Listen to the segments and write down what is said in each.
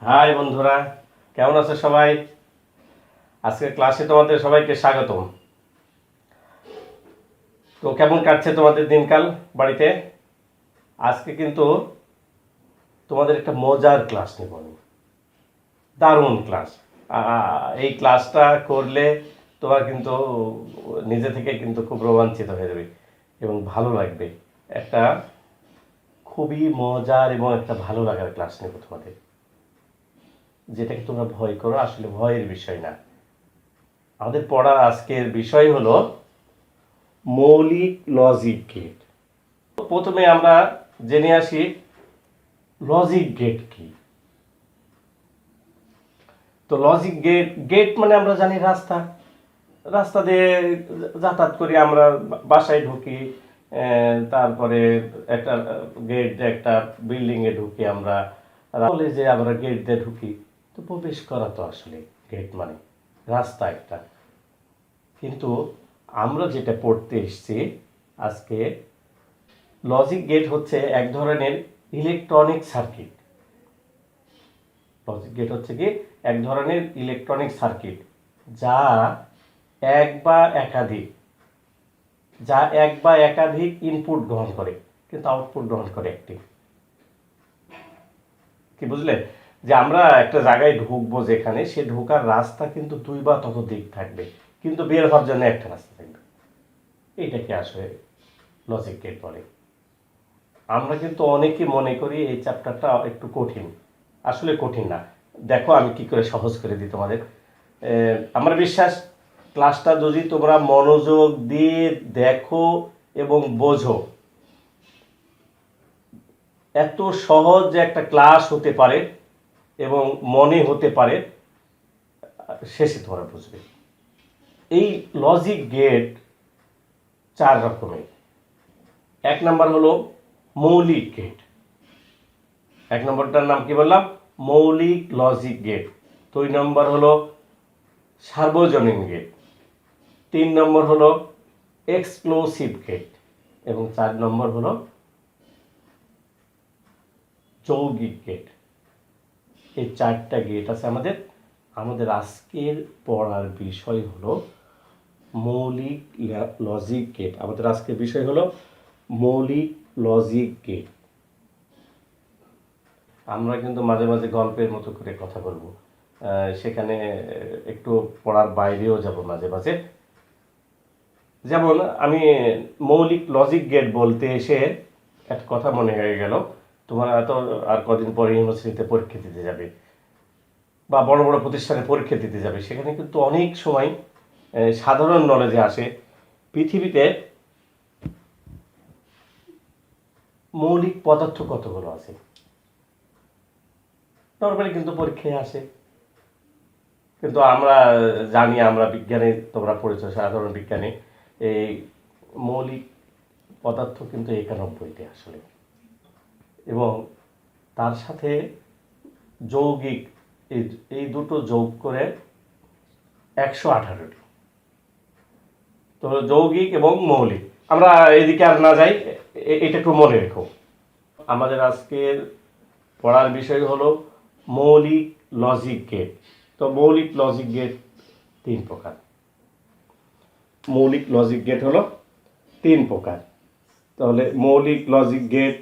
High বন্ধুরা, কেমন আছো সবাই? আজকের ক্লাসে তোমাদের সবাইকে স্বাগতম। তো কেমন কাটছে তোমাদের দিনকাল বাড়িতে? আজকে কিন্তু তোমাদের একটা মজার ক্লাস নেব আমি, দারুণ ক্লাস। এই ক্লাসটা করলে তোমার কিন্তু নিজে থেকে কিন্তু খুব রোমাঞ্চিত হয়ে যাবে এবং ভালো লাগবে। একটা খুবই মজার এবং একটা ভালো লাগার ক্লাস নেব তোমাদের, যেটাকে তোমরা ভয় করো, আসলে ভয়ের বিষয় না। আমাদের পড়ার আজকের বিষয় হলো মৌলিক লজিক গেট। প্রথমে আমরা জেনে আসি লজিক গেট কি। তো লজিক গেট গেট মানে আমরা জানি রাস্তা, রাস্তা দিয়ে যাতায়াত করি আমরা, বাসায় ঢুকি, তারপরে একটা গেট দিয়ে একটা বিল্ডিংয়ে ঢুকি আমরা, কলেজে আমরা গেট দিয়ে ঢুকি। তো প্রবেশ করা তো আসলে গেট মানে রাস্তা একটা। কিন্তু আমরা যেটা পড়তে এসেছি আজকে, লজিক গেট হচ্ছে এক ধরনের ইলেকট্রনিক সার্কিট। লজিক গেট হচ্ছে কি এক ধরনের ইলেকট্রনিক সার্কিট, যা এক বা একাধিক ইনপুট গ্রহণ করে কিন্তু আউটপুট গ্রহণ করে একটি। কি বুঝলে? যে আমরা একটা জায়গায় ঢুকবো, যেখানে সে ঢোকার রাস্তা কিন্তু দুই বা তত দিক থাকবে, কিন্তু বের হওয়ার জন্য একটা রাস্তা থাকবে। এইটাকে আসলে লজিক গেট বলে। আমরা কিন্তু অনেকে মনে করি এই চ্যাপ্টারটা একটু কঠিন, আসলে কঠিন না। দেখো আমি কি করে সহজ করে দিই তোমাদের। আমার বিশ্বাস ক্লাসটা যদি তোমরা মনোযোগ দিয়ে দেখো এবং বোঝো, এত সহজ যে একটা ক্লাস হতে পারে এবং মনে হতে পারে, শেষে তোমরা বুঝবে। এই লজিক গেট চার রকমের। এক নাম্বার হলো মৌলিক গেট। এক নম্বরটার নাম কি বললাম? মৌলিক লজিক গেট। 2 নম্বর হলো সার্বজনীন গেট। 3 নম্বর হলো এক্সক্লুসিভ গেট এবং 4 নম্বর হলো যৌগিক গেট। এই 4টা গেট আছে আমাদের। আমাদের আজকের পড়ার বিষয় হলো মৌলিক লজিক গেট। আমাদের আজকের বিষয় হলো মৌলিক লজিক গেট। আমরা কিন্তু মাঝে মাঝে গল্পের মতো করে কথা বলবো, সেখানে একটু পড়ার বাইরেও যাব মাঝে মাঝে। যেমন আমি মৌলিক লজিক গেট বলতে এসে একটা কথা মনে হয়ে গেল। তোমরা তো আর কদিন পরে ইউনিভার্সিটিতে পরীক্ষা দিতে যাবে বা বড় বড় প্রতিষ্ঠানে পরীক্ষা দিতে যাবে, সেখানে কিন্তু অনেক সময় সাধারণ নলেজে আসে পৃথিবীতে মৌলিক পদার্থ কতগুলো আছে। নর্মালি কিন্তু পরীক্ষায় আসে, কিন্তু আমরা জানি, আমরা বিজ্ঞানে তোমরা পড়েছ সাধারণ বিজ্ঞানে, এই মৌলিক পদার্থ কিন্তু 91টি আসলে, এবং তার সাথে যৌগিক এই দুটো যোগ করে 118টি। তো যৌগিক এবং মৌলিক, আমরা এদিকে আর না যাই, এটা একটু মনে রেখো। আমাদের আজকের পড়ার বিষয় হলো মৌলিক লজিক গেট। তো মৌলিক লজিক গেট 3 প্রকার। মৌলিক লজিক গেট হলো 3 প্রকার। তাহলে মৌলিক লজিক গেট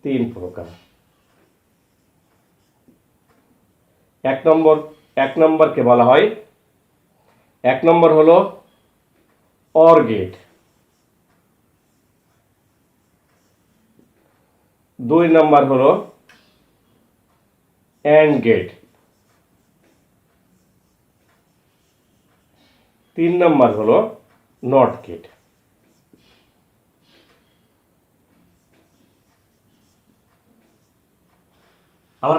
3 প্রকার। এক নম্বরকে বলা হয়, 1 নম্বর হলো অর গেট। 2 নম্বর হলো অ্যান্ড গেট। 3 নম্বর হলো নট গেট।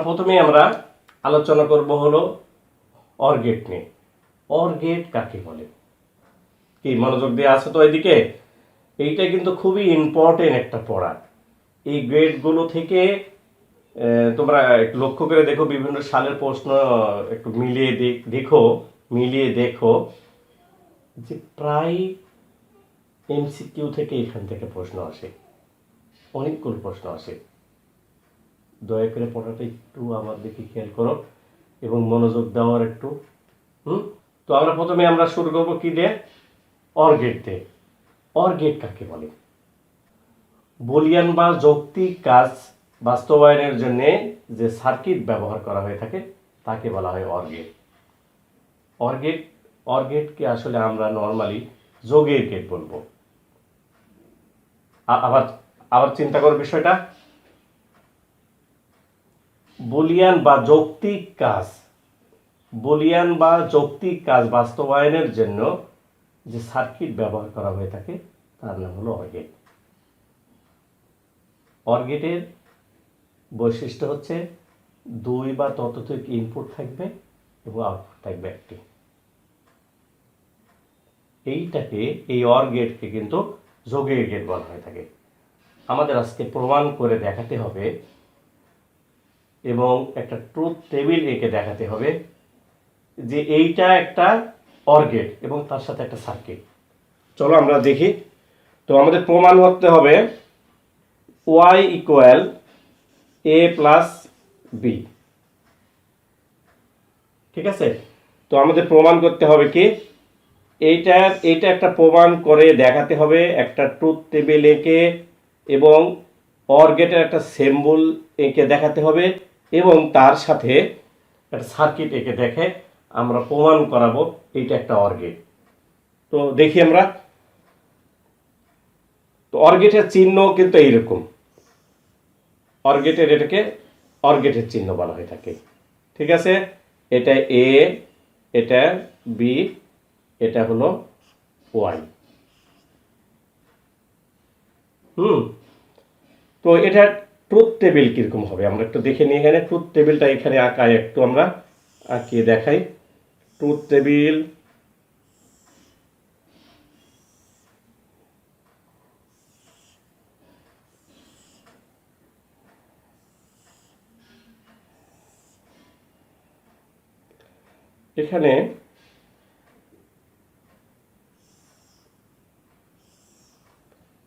প্রথমেই আমরা আলোচনা করব হলো অর গেট নিয়ে। অর গেট কাকে বলে? কি মনোযোগ দিয়ে আসো তো এদিকে? এইটা কিন্তু খুবই ইম্পর্টেন্ট একটা পড়া। এই গেটগুলো থেকে তোমরা লক্ষ্য করে দেখো, বিভিন্ন সালের প্রশ্ন একটু মিলিয়ে দেখো যে প্রায় এমসিকিউ থেকে এখান থেকে প্রশ্ন আসে, অনেকগুলো প্রশ্ন আসে। দয়া করে পড়াটা একটু আমার দিকে খেয়াল করো এবং মনোযোগ দেওয়ার একটু। তো আমরা প্রথমে শুরু করবো কি দিয়ে? অর গেট দিয়ে। অর গেট কাকে বলে? বুলিয়ান বা যৌক্তিক কাজ বাস্তবায়নের জন্য যে সার্কিট ব্যবহার করা হয়ে থাকে তাকে বলা হয় অর গেট। অর গেটকে আসলে আমরা নর্মালি যোগের গেট বলবো। আবার আবার চিন্তা করো বিষয়টা। বুলিয়ান বা যৌক্তিক কাজ বাস্তবায়নের জন্য যে সার্কিট ব্যবহার করা হয়ে থাকে তার নাম হলো অর গেট। অর গেটের বৈশিষ্ট্য হচ্ছে 2 বা ততোধিক ইনপুট থাকবে এবং আউটপুট থাকবে একটি। এই অর গেটকে কিন্তু যোগের গেট বলা হয়ে থাকে। আমাদের আজকে প্রমাণ করে দেখাতে হবে এবং একটা ট্রুথ টেবিল এঁকে দেখাতে হবে যে এইটা একটা অর গেট এবং তার সাথে একটা সার্কিট। চলো আমরা দেখি। তো আমাদের প্রমাণ করতে হবে y equal a plus B. ঠিক আছে? তো আমাদের প্রমাণ করতে হবে কি, এইটা একটা প্রমাণ করে দেখাতে হবে একটা ট্রুথ টেবিল এঁকে এবং অর গেটের একটা সিম্বল এঁকে দেখাতে হবে এবং তার সাথে একটা সার্কিট এঁকে দেখে আমরা প্রমাণ করাবো এইটা একটা অর গেট। তো দেখি আমরা। তো অর গেটের চিহ্ন কিন্তু এইরকম। এটাকে অর গেটের চিহ্ন বলা হয়ে থাকে। ঠিক আছে? এটা এ, এটা বি, এটা হলো ওয়াই। তো এটা ট্রুথ টেবিল কিরকম হবে আমরা একটু দেখে নিই। এখানে ট্রুথ টেবিলটা এখানে আঁকায় একটু আমরা আঁকিয়ে দেখাই। ট্রুথ টেবিল এখানে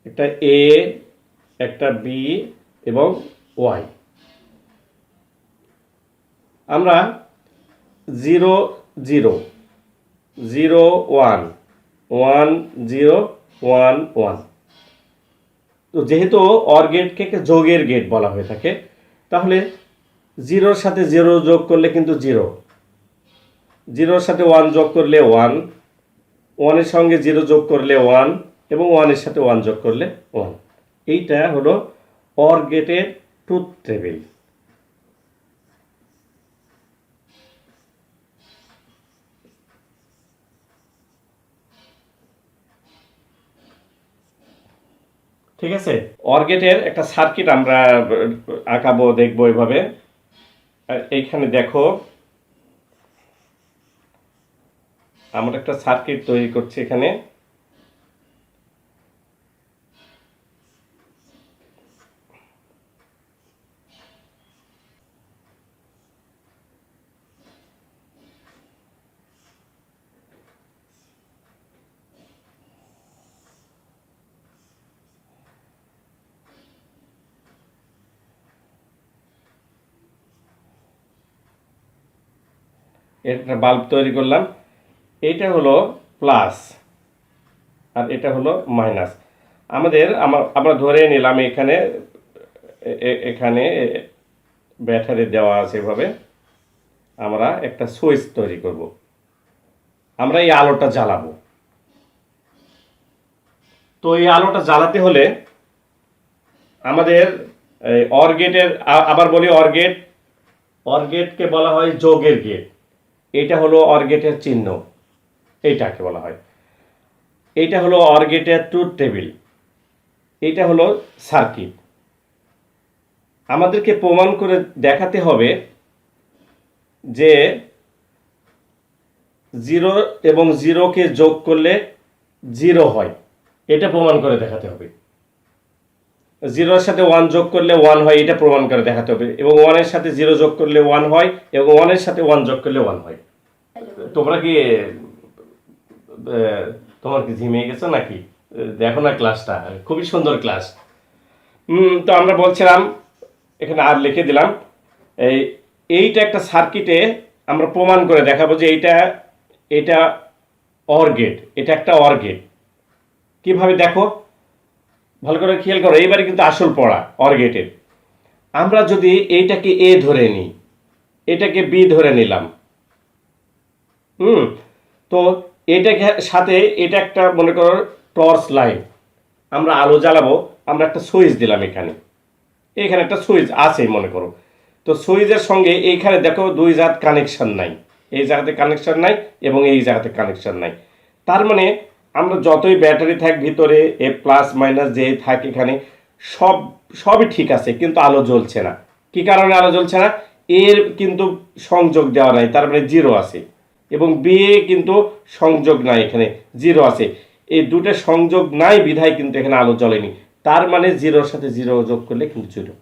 একটা এ, একটা বি এবং ওয়াই। আমরা 0 0 0 1 1 0 1 1। তো যেহেতু অর গেটকে যোগের গেট বলা হয়ে থাকে, তাহলে 0-র সাথে 0 যোগ করলে কিন্তু 0, 0-র সাথে 1 যোগ করলে 1, 1-এর সঙ্গে 0 যোগ করলে 1 এবং 1-এর সাথে 1 যোগ করলে 1। এইটা হলো অর গেটের ট্রুথ টেবিল। ঠিক আছে? অর গেটের একটা সার্কিট আমরা আঁকাবো, দেখবো এভাবে। এইখানে দেখো আমরা একটা সার্কিট তৈরি করছি এখানে। একটা বাল্ব তৈরি করলাম। এইটা হলো প্লাস আর এটা হলো মাইনাস। আমরা ধরে নিলাম এখানে ব্যাটারি দেওয়া আছে। এভাবে আমরা একটা সুইচ তৈরি করব। আমরা এই আলোটা জ্বালাবো। তো এই আলোটা জ্বালাতে হলে আমাদের অর গেটের, আবার বলি অর গেটকে বলা হয় যোগের গেট। এটা হলো অর গেটের চিহ্ন, এইটাকে বলা হয়। এইটা হলো অর গেটের ট্রুথ টেবিল, এইটা হলো সার্কিট। আমাদেরকে প্রমাণ করে দেখাতে হবে যে 0 এবং 0-কে যোগ করলে 0 হয়, এটা প্রমাণ করে দেখাতে হবে। 0-এর সাথে 1 যোগ করলে 1 হয়, এটা প্রমাণ করে দেখাতে হবে। এবং 1-এর সাথে 0 যোগ করলে 1 হয় এবং 1-এর সাথে 1 যোগ করলে 1 হয়। তোমরা কি তোমার কি ঝিমিয়ে গেছো নাকি? দেখো না ক্লাসটা, খুবই সুন্দর ক্লাস। তো আমরা বলছিলাম, এখানে আর লিখে দিলাম, এই এইটা একটা সার্কিটে আমরা প্রমাণ করে দেখাবো যে এইটা এটা অর গেট, এটা একটা অর গেট। কিভাবে দেখো, ভালো করে খেয়াল করো, এইবারে কিন্তু আসল পড়া অর গেটের। আমরা যদি এইটাকে এ ধরে নিই, এটাকে বি ধরে নিলাম, তো এটাকে সাথে এটা একটা মনে করো টর্চ লাইট, আমরা আলো জ্বালাবো, আমরা একটা সুইচ দিলাম এখানে, এখানে একটা সুইচ আছে মনে করো। তো সুইচের সঙ্গে এইখানে দেখো দুই জাত কানেকশন নাই, এই জায়গাতে কানেকশন নাই এবং এই জায়গাতে কানেকশন নাই। তার মানে আমরা যতই ব্যাটারি থাক ভিতরে, এ প্লাস মাইনাস যে থাক এখানে, সবই ঠিক আছে, কিন্তু আলো জ্বলছে না। কি কারণে আলো জ্বলছে না? এর কিন্তু সংযোগ দেওয়া নাই, তার মানে জিরো আছে, এবং বি এ কিন্তু সংযোগ নাই, এখানে জিরো আছে। এই দুটো সংযোগ নাই বিধায় কিন্তু এখানে আলো জ্বলেনি। তার মানে জিরোর সাথে জিরো যোগ করলে কিন্তু জিরো।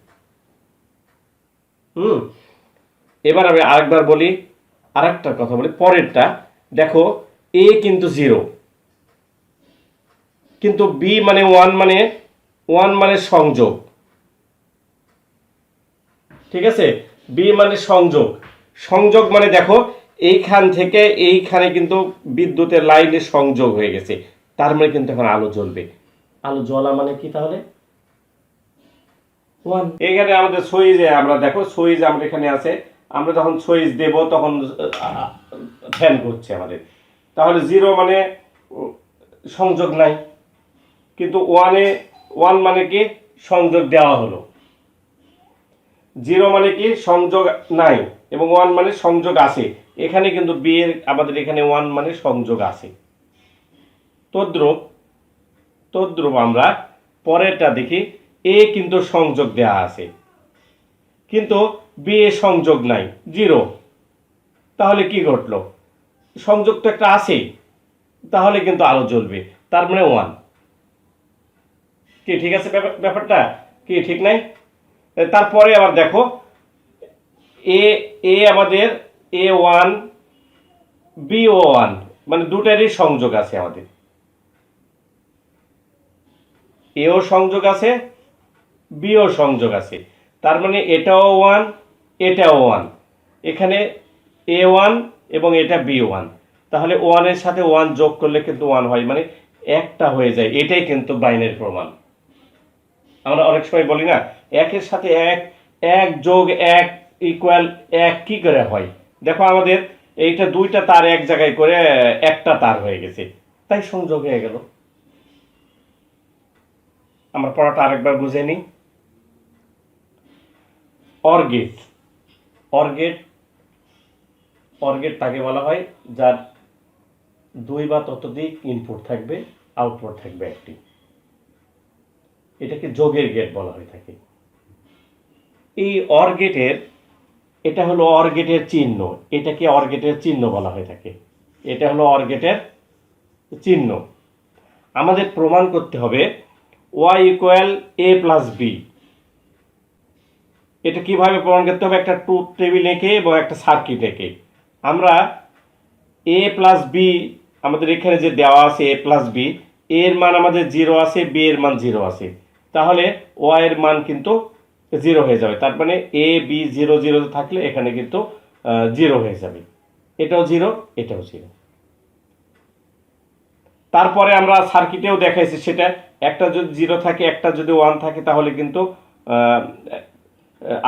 এবার আমি আরেকবার বলি, আরেকটা কথা বলি, পরেরটা দেখো, এ কিন্তু জিরো, কিন্তু বি মানে ওয়ান মানে সংযোগ, ঠিক আছে? বি মানে সংযোগ, সংযোগ মানে দেখো এইখান থেকে এইখানে কিন্তু বিদ্যুতের লাইনে সংযোগ হয়ে গেছে, তার মানে কিন্তু এখন আলো জ্বলবে। আলো জ্বলা মানে কি তাহলে? ওয়ান। এখানে আমাদের সুইচে আমরা দেখো, সুইচ আমরা এখানে আছে, আমরা যখন সুইচ দেব তখন ফ্যান ঘুরছে আমাদের, তাহলে জিরো মানে সংযোগ নাই, কিন্তু ওয়ান মানে কি সংযোগ দেওয়া হলো, জিরো মানে কি সংযোগ নাই, এবং ওয়ান মানে সংযোগ আছে। এখানে কিন্তু বি এর আমাদের এখানে ওয়ান মানে সংযোগ আছে। তদ্রূপ আমরা পরেরটা দেখি, এ কিন্তু সংযোগ দেওয়া আছে, কিন্তু বি এ সংযোগ নাই, জিরো। তাহলে কি ঘটলো? সংযোগ তো একটা আছে, তাহলে কিন্তু আলো জ্বলবে, তার মানে ওয়ান। কি ঠিক আছে ব্যাপারটা? কি ঠিক নাই? তারপরে আবার দেখো, এ এ আমাদের এ ওয়ান বি ও ওয়ান, মানে দুটারই সংযোগ আছে আমাদের, এও সংযোগ আছে বিও সংযোগ আছে, তার মানে এটাও ওয়ান এটাও ওয়ান, এখানে এ ওয়ান এবং এটা বি ওয়ান, তাহলে ওয়ানের সাথে ওয়ান যোগ করলে কিন্তু ওয়ান হয়, মানে একটা হয়ে যায়। এটাই কিন্তু বাইনারি প্রমাণ। আমরা অনেক সময় বলি না, একের সাথে এক, এক যোগ এক ইকুয়াল এক, কি করে হয়? দেখো আমাদের এইটা দুইটা তার এক জায়গায় করে একটা তার হয়ে গেছে, তাই সংযোগ হয়ে গেল। আমরা পড়াটা আরেকবার বুঝে নিই। অর্গেট, অর্গেট অর্গেট তাকে বলা হয় যার দুই বা ততোধিক ইনপুট থাকবে, আউটপুট থাকবে একটি, এটাকে যোগের গেট বলা হয়ে থাকে। এই অর গেটের, এটা হলো অর গেটের চিহ্ন, এটাকে অর গেটের চিহ্ন বলা হয়ে থাকে, এটা হলো অর গেটের চিহ্ন। আমাদের প্রমাণ করতে হবে ওয়াই ইকুয়াল এ প্লাস বি। এটা কিভাবে প্রমাণ করতে হবে? একটা ট্রুথ টেবিল এঁকে এবং একটা সার্কিট এঁকে আমরা এ প্লাস বি, আমাদের এখানে যে দেওয়া আছে এ প্লাস বি, এর মান আমাদের জিরো আছে, বি এর মান জিরো আছে, তাহলে ওয়াই এর মান কিন্তু জিরো হয়ে যাবে। তার মানে এ বি জিরো জিরো থাকলে এখানে কিন্তু জিরো হয়ে যাবে, এটাও জিরো এটাও জিরো। তারপরে আমরা সার্কিটেও দেখাইছি সেটা, একটা যদি জিরো থাকে একটা যদি ওয়ান থাকে তাহলে কিন্তু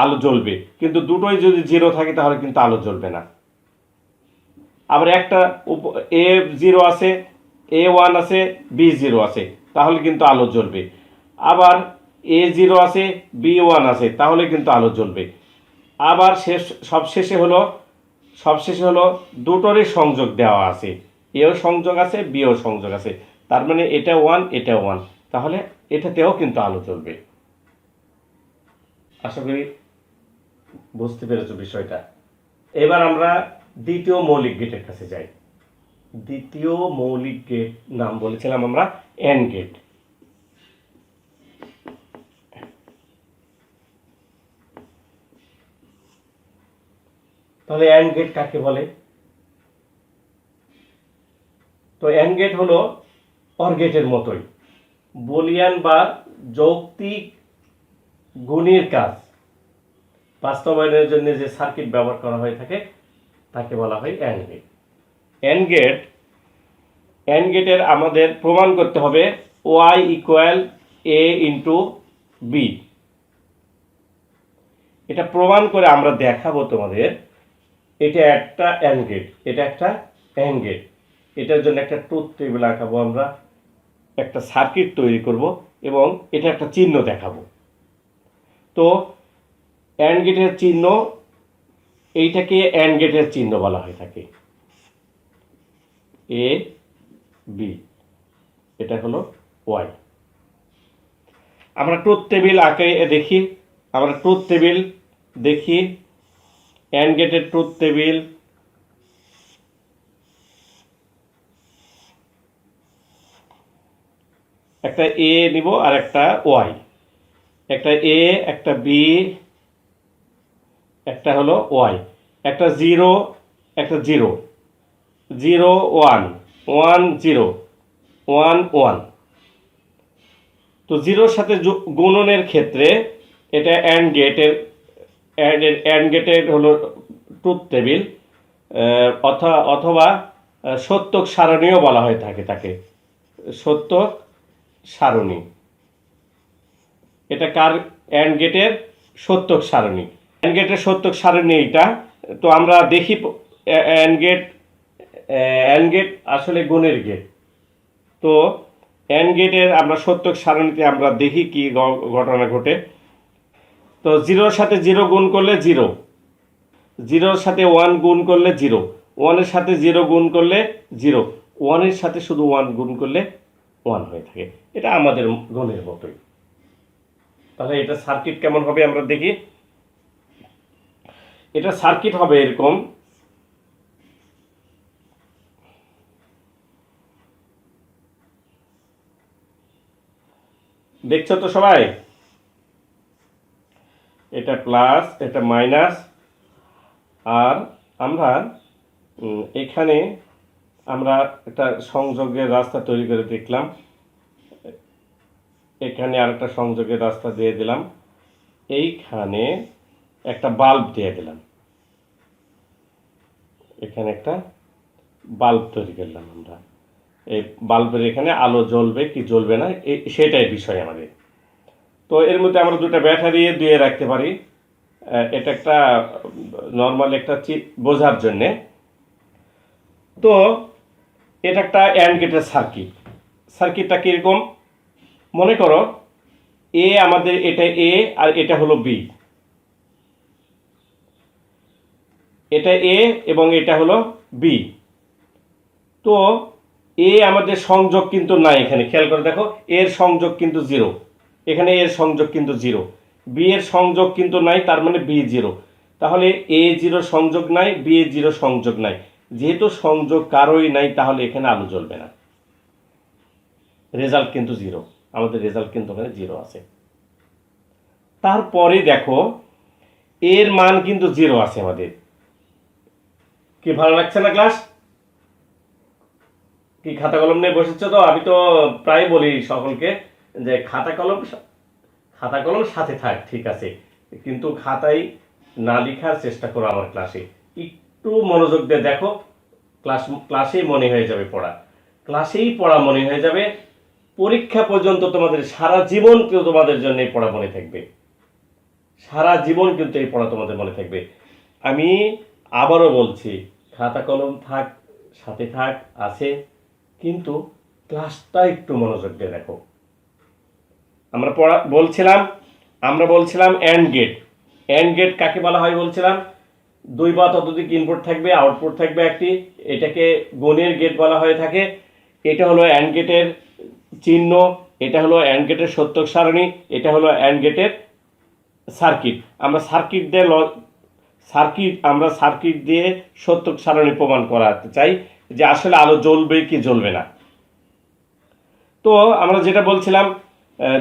আলো জ্বলবে, কিন্তু দুটোই যদি জিরো থাকে তাহলে কিন্তু আলো জ্বলবে না। আবার একটা এ জিরো আছে, এ ওয়ান আছে, বি জিরো আছে, তাহলে কিন্তু আলো জ্বলবে। আবার এ জিরো আছে, বি ওয়ান আছে, তাহলে কিন্তু আলো জ্বলবে। আবার সবশেষে হলো দুটোরই সংযোগ দেওয়া আছে, এও সংযোগ আছে বিও সংযোগ আছে, তার মানে এটা ওয়ান এটা ওয়ান, তাহলে এটাতেও কিন্তু আলো জ্বলবে। আশা করি বুঝতে পেরেছো বিষয়টা। এবার আমরা দ্বিতীয় মৌলিক গেটের কাছে যাই। দ্বিতীয় মৌলিক গেট নাম বলেছিলাম আমরা এন্ড গেট। তাহলে এন্ড গেট কাকে বলে? তো অ্যান্ড গেট হলো অর গেটের মতোই, বুলিয়ান বা যৌক্তিক গুণের কাজ বাস্তবায়নের জন্য যে সার্কিট ব্যবহার করা হয়ে থাকে তাকে বলা হয় অ্যান্ড গেট। অ্যান্ড গেটের আমাদের প্রমাণ করতে হবে ওয়াই ইকুয়াল এ ইন্টু বি। এটা প্রমাণ করে আমরা দেখাবো তোমাদের এটা একটা অ্যান্ড গেট, এটা একটা অ্যান্ড গেট। এটার জন্য একটা ট্রুথ টেবিল আঁকাবো, আমরা একটা সার্কিট তৈরি করব এবং এটা একটা চিহ্ন দেখাবো। তো অ্যান্ড গেটের চিহ্ন, এইটাকে অ্যান্ড গেটের চিহ্ন বলা হয়ে থাকে, এ বি, এটা হলো ওয়াই। আমরা ট্রুথ টেবিল আঁকে দেখি, আমরা ট্রুথ টেবিল দেখি, অ্যান্ড গেটের ট্রুথ টেবিল। একটা এ নিব আর একটা ওয়াই, একটা এ, একটা বি, একটা হলো ওয়াই, একটা জিরো, একটা zero, zero one, one zero, one one. তো জিরোর সাথে গুণনের ক্ষেত্রে এটা অ্যান্ড গেটের হলো ট্রুথ টেবিল, অথবা সত্যক সারণীও বলা হয়ে থাকে তাকে, সত্যক সারণী। এটা কার? অ্যান্ড গেটের সত্যক সারণী। অ্যান্ড গেটের সত্যক সারণী এইটা। তো আমরা দেখি অ্যান্ড গেট আসলে গুণের গেট। তো অ্যান্ড গেটের আমরা সত্যক সারণীতে আমরা দেখি কি ঘটনা ঘটে। তো জিরোর সাথে জিরো গুণ করলে জিরো, জিরোর সাথে ওয়ান গুণ করলে জিরো, ওয়ানের সাথে জিরো গুণ করলে জিরো, ওয়ানের সাথে শুধু ওয়ান গুণ করলে ওয়ান হয়ে থাকে। এটা আমাদের গুণের মতোই। তাহলে এটা সার্কিট কেমন হবে আমরা দেখি। এটা সার্কিট হবে এরকম, দেখছো তো সবাই? এটা প্লাস, এটা মাইনাস, আর আমরা এখানে আমরা একটা সংযোগের রাস্তা তৈরি করে দেখলাম, এখানে আরেকটা সংযোগের রাস্তা দিয়ে দিলাম, এইখানে একটা বাল্ব দিয়ে দিলাম, এখানে একটা বাল্ব তৈরি করলাম আমরা। এই বাল্বের এখানে আলো জ্বলবে কি জ্বলবে না সেটাই বিষয় আমাদের। তো এর মধ্যে আমরা দুটো ব্যাটারি দিয়ে রাখতে পারি, এটা একটা নর্মাল একটা বোঝার জন্যে। তো এটা একটা অ্যান্ড গেটের সার্কিট। সার্কিটটা কীরকম মনে করো, এ আমাদের এটা এ আর এটা হলো বি, এটা এ এবং এটা হলো বি। তো এ আমাদের সংযোগ কিন্তু নাই, এখানে খেয়াল করে দেখো, এর সংযোগ কিন্তু জিরো, এখানে এর সংযোগ কিন্তু জিরো, বি এর সংযোগ কিন্তু নাই, তার মানে বি জিরো। তাহলে এ জিরো সংযোগ নাই, বি এ জিরো সংযোগ নাই, যেহেতু সংযোগ কারোই নাই তাহলে এখানে আলো জ্বলবে না, রেজাল্ট কিন্তু জিরো, আমাদের রেজাল্ট কিন্তু ওখানে জিরো আছে। তারপরে দেখো এর মান কিন্তু জিরো আছে আমাদের। কি ভালো লাগছে না ক্লাস? কি খাতা কলম নিয়ে বসেছো? তো আমি তো প্রায় বলি সকলকে যে খাতা কলম সাথে থাক, ঠিক আছে, কিন্তু খাতায় না লেখার চেষ্টা করো। আমার ক্লাসে একটু মনোযোগ দিয়ে দেখো, ক্লাসেই মনে হয়ে যাবে পড়া, ক্লাসেই পড়া মনে হয়ে যাবে। পরীক্ষা পর্যন্ত তোমাদের সারা জীবন কেউ তোমাদের জন্য এই পড়া মনে থাকবে, সারা জীবন কিন্তু এই পড়া তোমাদের মনে থাকবে। আমি আবারও বলছি, খাতা কলম থাক, সাথে থাক, আছে, কিন্তু ক্লাসটা একটু মনোযোগ দিয়ে দেখো। আমরা বলছিলাম অ্যান্ড গেট। অ্যান্ড গেট কাকে বলা হয় বলছিলাম? দুই বা ততোধিক ইনপুট থাকবে, আউটপুট থাকবে একটি, এটাকে গুণের গেট বলা হয়ে থাকে। এটা হলো অ্যান্ড গেটের চিহ্ন, এটা হলো অ্যান্ড গেটের সত্যক সারণী, এটা হলো অ্যান্ড গেটের সার্কিট। আমরা সার্কিট দিয়ে সত্যক সারণী প্রমাণ করাতে চাই যে আসলে আলো জ্বলবে কি জ্বলবে না। তো আমরা যেটা বলছিলাম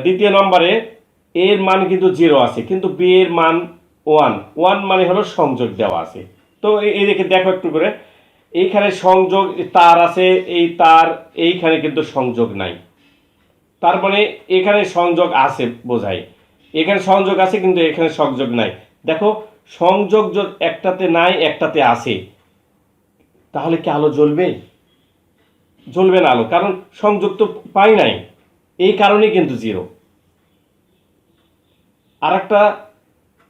দ্বিতীয় নম্বরে, এর মান কিন্তু জিরো আছে, কিন্তু বি এর মান ওয়ান, ওয়ান মানে হলো সংযোগ দেওয়া আছে। তো এই দেখে দেখো একটু করে, এইখানে সংযোগ তার আছে, এই তার এইখানে কিন্তু সংযোগ নাই, তার মানে এখানে সংযোগ আছে বোঝায়, এখানে সংযোগ আছে কিন্তু এখানে সংযোগ নাই। দেখো সংযোগ একটাতে নাই একটাতে আছে, তাহলে কি আলো জ্বলবে? জ্বলবে না আলো, কারণ সংযোগ তো পাই নাই, এই কারণে কিন্তু জিরো। আর একটা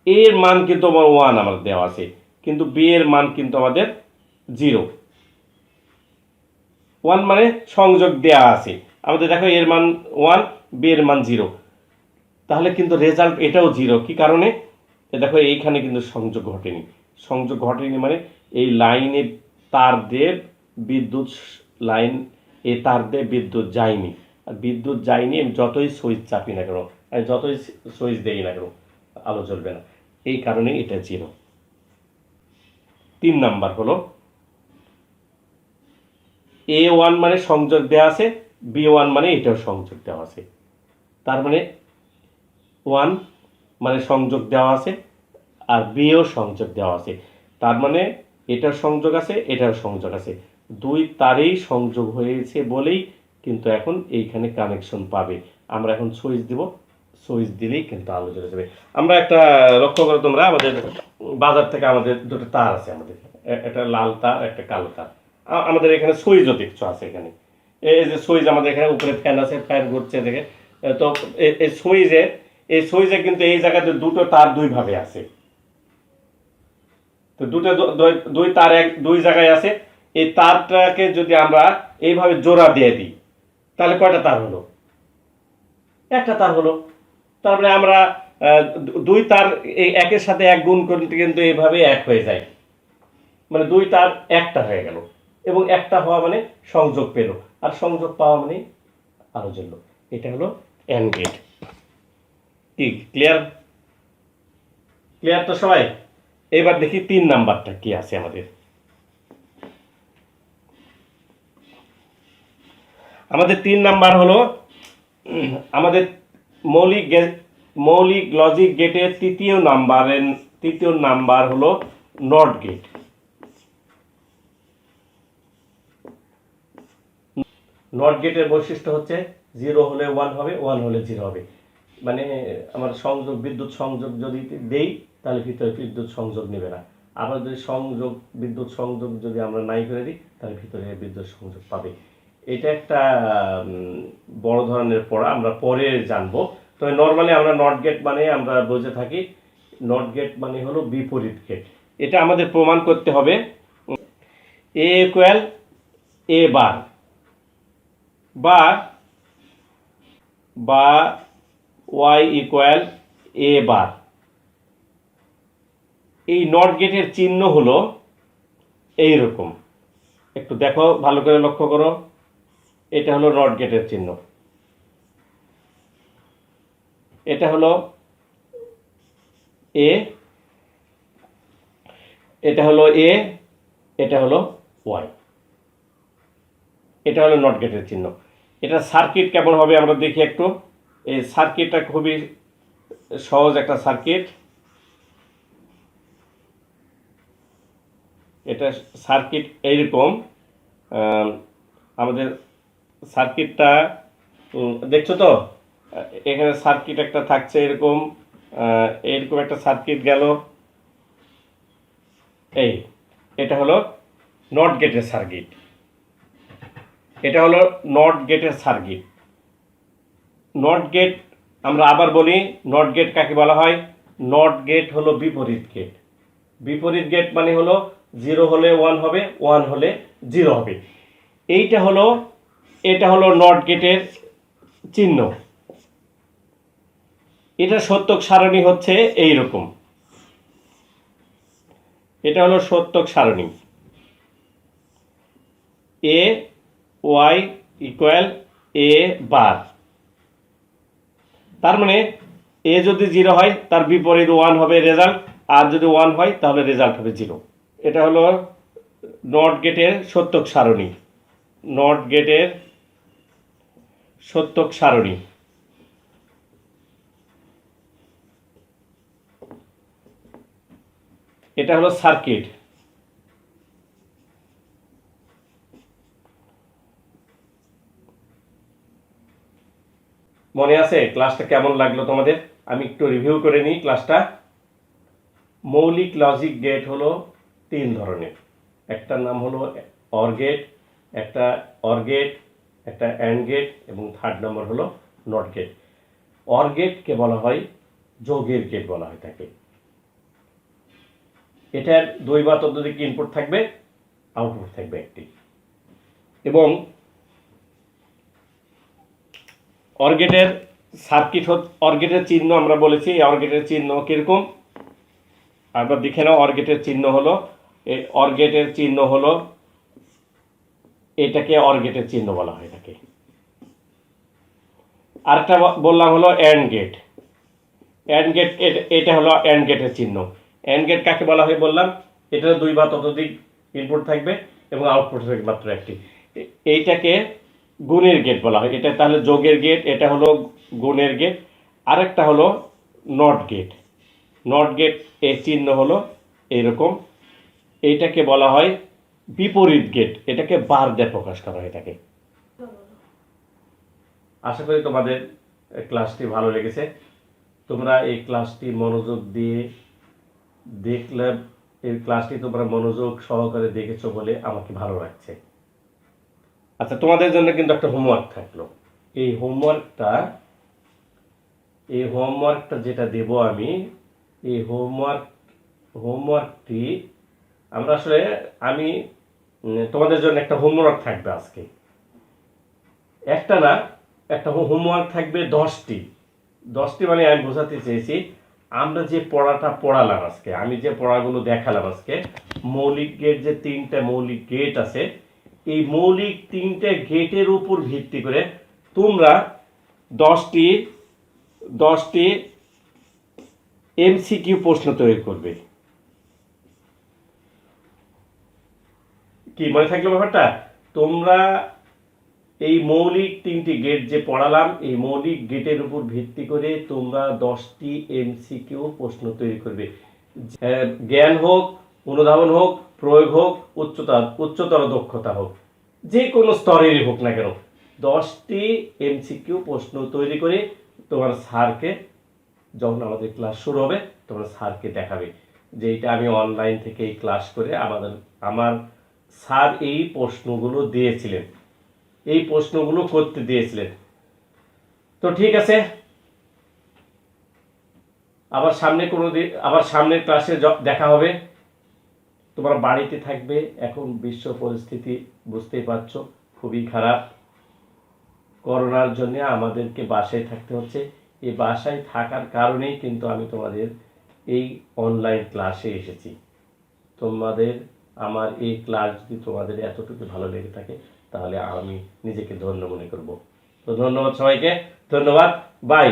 এর মান কিন্তু আমার 1 আমাদের দেওয়া আছে, কিন্তু বি এর মান কিন্তু আমাদের 0। 1 মানে সংযোগ দেওয়া আছে আমাদের, দেখো এর মান 1, বি এর মান 0, তাহলে কিন্তু রেজাল্ট এটাও 0। কি কারণে? দেখো এইখানে কিন্তু সংযোগ ঘটেনি, সংযোগ ঘটেনি মানে এই লাইনে তার দিয়ে বিদ্যুৎ লাইন, এই তার দিয়ে বিদ্যুৎ যায়নি, আর বিদ্যুৎ যায়নি আমি যতই সুইচ চাপি না কেন, আমি যতই সুইচ দেই না কেন, আলো জ্বলবে না, এই কারণেই এটা 0। 3 নাম্বার হলো A1 মানে সংযোগ দেওয়া আছে, B1 মানে এটাও সংযোগ দেওয়া আছে, তার মানে 1 মানে সংযোগ দেওয়া আছে আর বিও সংযোগ দেওয়া আছে, তার মানে এটার সংযোগ আছে এটার সংযোগ আছে, দুই তারেই সংযোগ হয়েছে বলেই কিন্তু এখন এইখানে কানেকশন পাবে। আমরা এখন সুইচ দিব, সুইচ দিলেই কিন্তু আলো জ্বলে যাবে। আমরা একটা লক্ষ্য করো তোমরা, আমাদের বাজার থেকে আমাদের দুটো তার আছে, আমাদের একটা লাল তার একটা কালো তার, আমাদের এখানে সুইচও দেখছো আছে এখানে, এই যে সুইচ আমাদের এখানে উপরে ফ্যান আছে, ফ্যান ঘুরছে দেখে, তো এই সুইচে কিন্তু এই জায়গাতে দুটো তার দুই ভাবে আছে, তো দুই তার দুই জায়গায় আছে, এই তারটাকে যদি আমরা এইভাবে জোড়া দিয়ে দিই তাহলে কয়টা তার হলো? একটা তার হলো। তারপরে আমরা দুই তার এই একের সাথে এক গুণ করতে কিন্তু এইভাবে এক হয়ে যায়, মানে দুই তার একটা হয়ে গেল, এবং একটা হওয়া মানে সংযোগ পেল, আর সংযোগ পাওয়া মানে আলো জ্বললো। এটা হলো এন্ড গেট। কি ক্লিয়ার? ক্লিয়ার তো সবাই? এবার দেখি 3 নাম্বারটা কি আছে আমাদের। আমাদের 3 নাম্বার হলো আমাদের মৌলিক লজিক গেটের তৃতীয় নাম্বার হলো নট গেট। নট গেটের বৈশিষ্ট্য হচ্ছে 0 হলে 1 হবে, 1 হলে 0 হবে, মানে আমার সংযোগ বিদ্যুৎ সংযোগ যদি দেই তাহলে ভিতরে বিদ্যুৎ সংযোগ নেবে না, আবার যদি বিদ্যুৎ সংযোগ যদি আমরা নাই করে দিই তাহলে ভিতরে বিদ্যুৎ সংযোগ পাবে। এটা একটা বড় ধরনের পড়া, আমরা পরে জানবো। তবে নর্মালি আমরা নট গেট মানে আমরা বুঝে থাকি, নট গেট মানে হলো বিপরীত গেট। এটা আমাদের প্রমাণ করতে হবে এ ইকুয়াল এ বার বা ওয়াই ইকুয়াল এ বার। এই নট গেটের চিহ্ন হলো এইরকম, একটু দেখো ভালো করে লক্ষ্য করো, এটা হলো নট গেটের চিহ্ন, এটা হলো এ, এটা হলো এ, এটা হলো ওয়াই, এটা হলো নট গেটের চিহ্ন। এটা সার্কিট কেমন হবে আমরা দেখি একটু। এই সার্কিটটা খুবই সহজ একটা সার্কিট, এটা সার্কিট এইরকম। আমাদের সার্কিটটা দেখছো তো, এখানে সার্কিট একটা থাকছে এরকম, এরকম একটা সার্কিট গেল, এটা হলো নট গেটের সার্কিট, এটা হলো নট গেটের সার্কিট। নট গেট আমরা আবার বলি, নট গেট কাকে বলা হয়? নট গেট হলো বিপরীত গেট। বিপরীত গেট মানে হলো 0 হলে 1 হবে, 1 হলে 0 হবে। এটা হলো নট গেটের চিহ্ন। এটা সত্যক সারণী হচ্ছে এইরকম, এটা হলো সত্যক সারণী, এ ওয়াই ইকুয়াল এ বার। তার মানে এ যদি 0 হয় তার বিপরীত 1 হবে রেজাল্ট, আর যদি 1 হয় তাহলে রেজাল্ট হবে 0। এটা হলো নট গেটের সত্যক সারণী, নট গেটের সত্যক সারণী। এটা হলো সার্কিট, মনে আছে ক্লাসটা কেমন লাগলো তোমাদের? আমি একটু রিভিউ করে নিই ক্লাসটা। মৌলিক লজিক গেট হলো 3 ধরনের। একটার নাম হলো অর গেট, একটা অর গেট, একটা অ্যান্ড গেট এবং থার্ড নম্বর হলো নট গেট। অর গেটকে বলা হয় যোগের গেট বলা হয় থাকে। এটার 2 বা ততোধিক ইনপুট থাকবে, আউটপুট থাকবে একটি। এবং অর গেটের সার্কিট অর গেটের চিহ্ন আমরা বলেছি, অর গেটের চিহ্ন কিরকম আবার দেখে নাও। অর গেটের চিহ্ন হলো, এই অর গেটের চিহ্ন হলো, এটাকে অর গেটের চিহ্ন বলা হয় থাকে। আরেকটা বললাম হলো অ্যান্ড গেট। অ্যান্ড গেট এটা হলো অ্যান্ড গেটের চিহ্ন। অ্যান্ড গেট কাকে বলা হয় বললাম, এটা 2 বা ততোধিক ইনপুট থাকবে এবং আউটপুট থাকবে মাত্র একটি। এইটাকে গুণের গেট বলা হয়। এটা তাহলে যোগের গেট, এটা হলো গুণের গেট। আরেকটা হলো নট গেট। নট গেট এর চিহ্ন হলো এইরকম। এইটাকে বলা হয় বিপরীত গেট, এটাকে বার দিয়ে প্রকাশ করা হয় থাকে। আশা করি তোমাদের ক্লাসটি ভালো লেগেছে। তোমরা এই ক্লাসটি মনোযোগ দিয়ে দেখলে, এই ক্লাসটি তোমরা মনোযোগ সহকারে দেখেছো বলে আমাকে ভালো লাগছে। আচ্ছা, তোমাদের জন্য কিন্তু একটা হোমওয়ার্ক থাকলো। এই হোমওয়ার্কটা যেটা দেব আমি, এই হোমওয়ার্কটি আমরা আসলে আমি তোমাদের জন্য একটা হোমওয়ার্ক থাকবে আজকে। একটা না, একটা হোমওয়ার্ক থাকবে 10টি। মানে আমি বোঝাতে চেয়েছি, আমরা যে পড়াটা পড়ালাম আজকে, আমি যে পড়াগুলো দেখালাম আজকে, মৌলিক গেট যে 3টা মৌলিক গেট আছে, এই মৌলিক 3টে গেটের উপর ভিত্তি করে তোমরা 10টি এমসিকিউ প্রশ্ন তৈরি করবে। কি মনে থাকলো ব্যাপারটা? তোমরা এই মৌলিক 3টি গেট যে পড়ালাম, এই মৌলিক গেটের উপর ভিত্তি করে তোমরা 10টি এমসিকিউ প্রশ্ন তৈরি করবে। জ্ঞান হোক, অনুধাবন হোক, প্রয়োগ হোক, উচ্চতর দক্ষতা হোক, যে কোনো স্তরেরই হোক না কেন, 10টি এমসিকিউ প্রশ্ন তৈরি করে তোমার স্যারকে, যখন আমাদের ক্লাস শুরু হবে তোমরা স্যারকে দেখাবে যে এটা আমি অনলাইন থেকে এই ক্লাস করে আমার স্যার এই প্রশ্নগুলো দিয়েছিলেন, এই প্রশ্নগুলো করতে দিয়েছিলেন। তো ঠিক আছে, আবার সামনের ক্লাসে দেখা হবে। তোমরা বাড়িতে থাকবে। এখন বিশ্ব পরিস্থিতি বুঝতেই পারছো, খুবই খারাপ। করোনার জন্য আমাদেরকে বাসায় থাকতে হচ্ছে। এই বাসায় থাকার কারণেই কিন্তু আমি তোমাদের এই অনলাইন ক্লাসে এসেছি। তোমাদের আমার এই ক্লাস যদি তোমাদের এতটুকু ভালো লেগে থাকে তাহলে আমি নিজেকে ধন্য মনে করব। তো ধন্যবাদ সবাইকে, ধন্যবাদ, বাই।